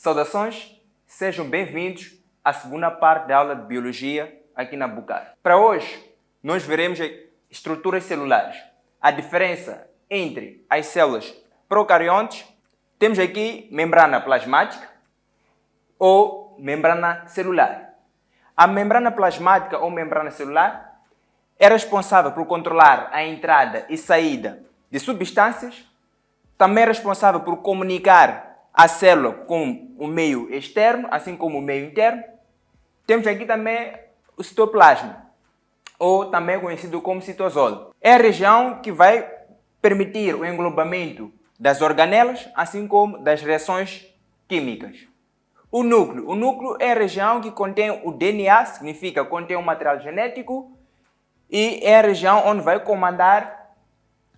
Saudações, sejam bem-vindos à segunda parte da aula de Biologia aqui na Bucar. Para hoje, nós veremos estruturas celulares, a diferença entre as células procariontes. Temos aqui membrana plasmática ou membrana celular. A membrana plasmática ou membrana celular é responsável por controlar a entrada e saída de substâncias, também é responsável por comunicar a célula com o meio externo, assim como o meio interno. Temos aqui também o citoplasma, ou também conhecido como citosol. É a região que vai permitir o englobamento das organelas, assim como das reações químicas. O núcleo é a região que contém o DNA, significa contém o material genético, e é a região onde vai comandar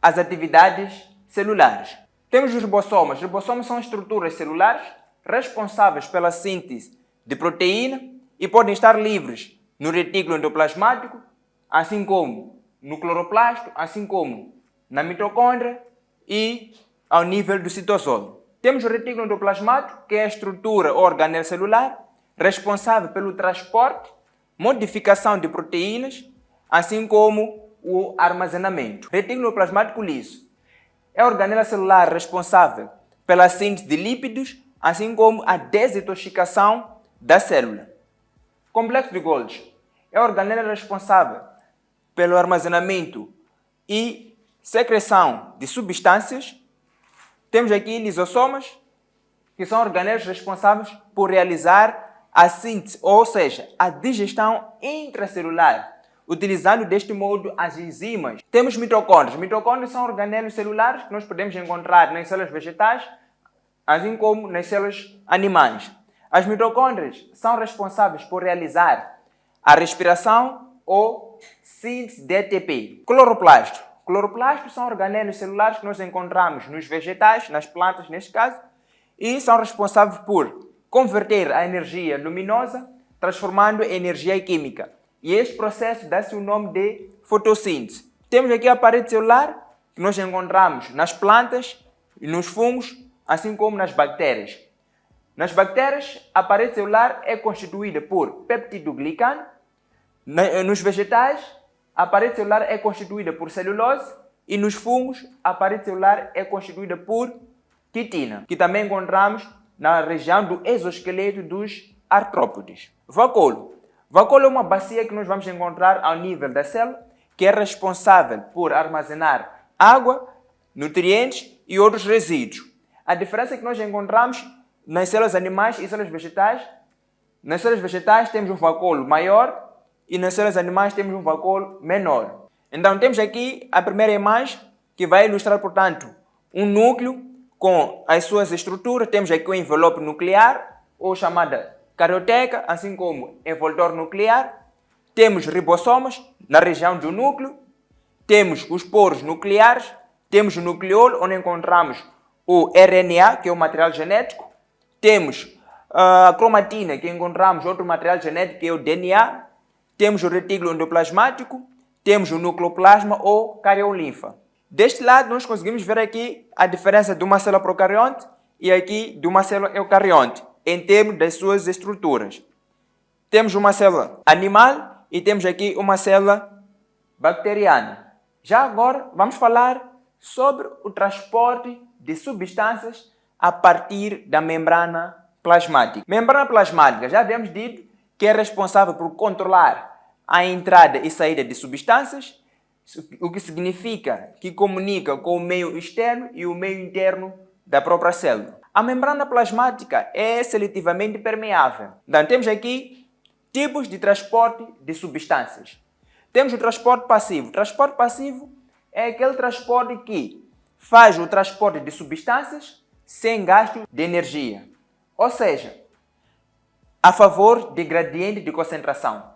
as atividades celulares. Temos os ribossomas. Os ribossomas são estruturas celulares responsáveis pela síntese de proteína e podem estar livres no retículo endoplasmático, assim como no cloroplasto, assim como na mitocôndria e ao nível do citosol. Temos o retículo endoplasmático, que é a estrutura ou organela celular responsável pelo transporte, modificação de proteínas, assim como o armazenamento. Retículo endoplasmático liso é a organela celular responsável pela síntese de lípidos, assim como a desintoxicação da célula. Complexo de Golgi é a organela responsável pelo armazenamento e secreção de substâncias. Temos aqui lisossomas, que são organelas responsáveis por realizar a síntese, ou seja, a digestão intracelular, utilizando deste modo as enzimas. Temos mitocôndrias. Mitocôndrias são organelos celulares que nós podemos encontrar nas células vegetais, assim como nas células animais. As mitocôndrias são responsáveis por realizar a respiração ou síntese de ATP. Cloroplasto. Cloroplastos são organelos celulares que nós encontramos nos vegetais, nas plantas neste caso, e são responsáveis por converter a energia luminosa, transformando em energia química. E este processo dá-se o nome de fotossíntese. Temos aqui a parede celular, que nós encontramos nas plantas e nos fungos, assim como nas bactérias. Nas bactérias, a parede celular é constituída por peptidoglicano. Nos vegetais, a parede celular é constituída por celulose. E nos fungos, a parede celular é constituída por quitina, que também encontramos na região do exoesqueleto dos artrópodes. Vacolo. Vacolo é uma bacia que nós vamos encontrar ao nível da célula, que é responsável por armazenar água, nutrientes e outros resíduos. A diferença é que nós encontramos nas células animais e células vegetais. Nas células vegetais temos um vacolo maior e nas células animais temos um vacolo menor. Então temos aqui a primeira imagem que vai ilustrar, portanto, um núcleo com as suas estruturas. Temos aqui o envelope nuclear, ou chamada carioteca, assim como envoltório nuclear. Temos ribossomas na região do núcleo. Temos os poros nucleares. Temos o nucleolo, onde encontramos o RNA, que é o material genético. Temos a cromatina, que encontramos outro material genético, que é o DNA. Temos o retículo endoplasmático. Temos o nucleoplasma ou cariolinfa. Deste lado, nós conseguimos ver aqui a diferença de uma célula procarionte e aqui de uma célula eucarionte, em termos das suas estruturas. Temos uma célula animal e temos aqui uma célula bacteriana. Já agora vamos falar sobre o transporte de substâncias a partir da membrana plasmática. Membrana plasmática, já havíamos dito que é responsável por controlar a entrada e saída de substâncias, o que significa que comunica com o meio externo e o meio interno da própria célula. A membrana plasmática é seletivamente permeável. Então, temos aqui tipos de transporte de substâncias. Temos o transporte passivo. O transporte passivo é aquele transporte que faz o transporte de substâncias sem gasto de energia. Ou seja, a favor de gradiente de concentração.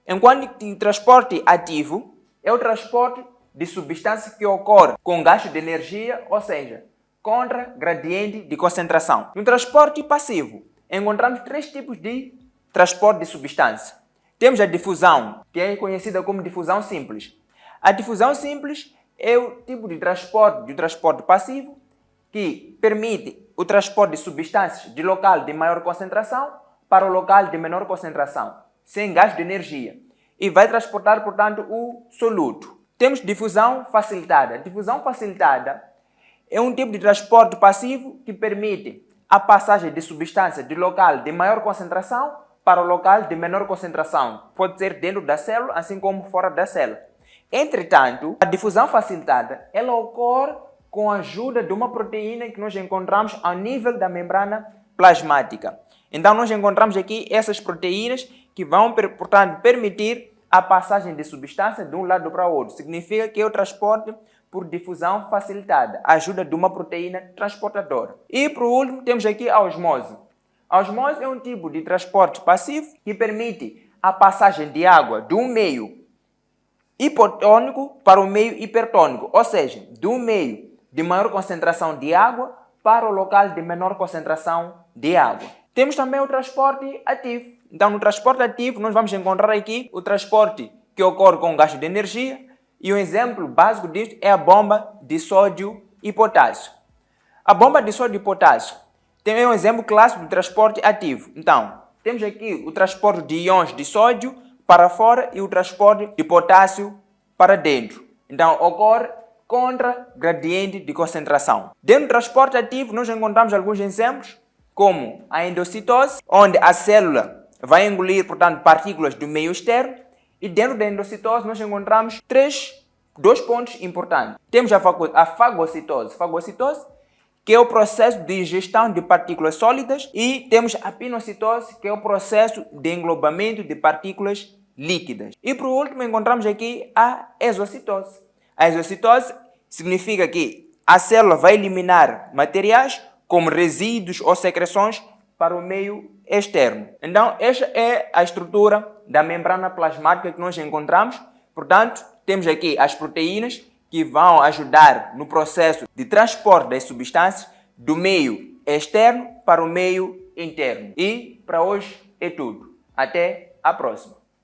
Enquanto que o transporte ativo é o transporte de substâncias que ocorre com gasto de energia, ou seja, contra gradiente de concentração. No transporte passivo, encontramos três tipos de transporte de substância. Temos a difusão, que é conhecida como difusão simples. A difusão simples é o tipo de transporte passivo que permite o transporte de substâncias de local de maior concentração para o local de menor concentração, sem gasto de energia, e vai transportar, portanto, o soluto. Temos difusão facilitada. Difusão facilitada é um tipo de transporte passivo que permite a passagem de substância de local de maior concentração para o local de menor concentração. Pode ser dentro da célula, assim como fora da célula. Entretanto, a difusão facilitada ela ocorre com a ajuda de uma proteína que nós encontramos ao nível da membrana plasmática. Então, nós encontramos aqui essas proteínas que vão, portanto, permitir a passagem de substância de um lado para o outro. Significa que é o transporte por difusão facilitada, a ajuda de uma proteína transportadora. E, por último, temos aqui a osmose. A osmose é um tipo de transporte passivo que permite a passagem de água do meio hipotônico para o meio hipertônico, ou seja, do meio de maior concentração de água para o local de menor concentração de água. Temos também o transporte ativo. Então, no transporte ativo, nós vamos encontrar aqui o transporte que ocorre com gasto de energia, e um exemplo básico disso é a bomba de sódio e potássio. A bomba de sódio e potássio tem um exemplo clássico de transporte ativo. Então, temos aqui o transporte de íons de sódio para fora e o transporte de potássio para dentro. Então, ocorre contra gradiente de concentração. Dentro do transporte ativo, nós encontramos alguns exemplos, como a endocitose, onde a célula vai engolir, portanto, partículas do meio externo. E dentro da endocitose nós encontramos dois pontos importantes. Temos a fagocitose. Fagocitose, que é o processo de ingestão de partículas sólidas, e temos a pinocitose, que é o processo de englobamento de partículas líquidas. E por último encontramos aqui a exocitose. A exocitose significa que a célula vai eliminar materiais como resíduos ou secreções para o meio externo. Então, esta é a estrutura da membrana plasmática que nós encontramos. Portanto, temos aqui as proteínas que vão ajudar no processo de transporte das substâncias do meio externo para o meio interno. E para hoje é tudo. Até a próxima.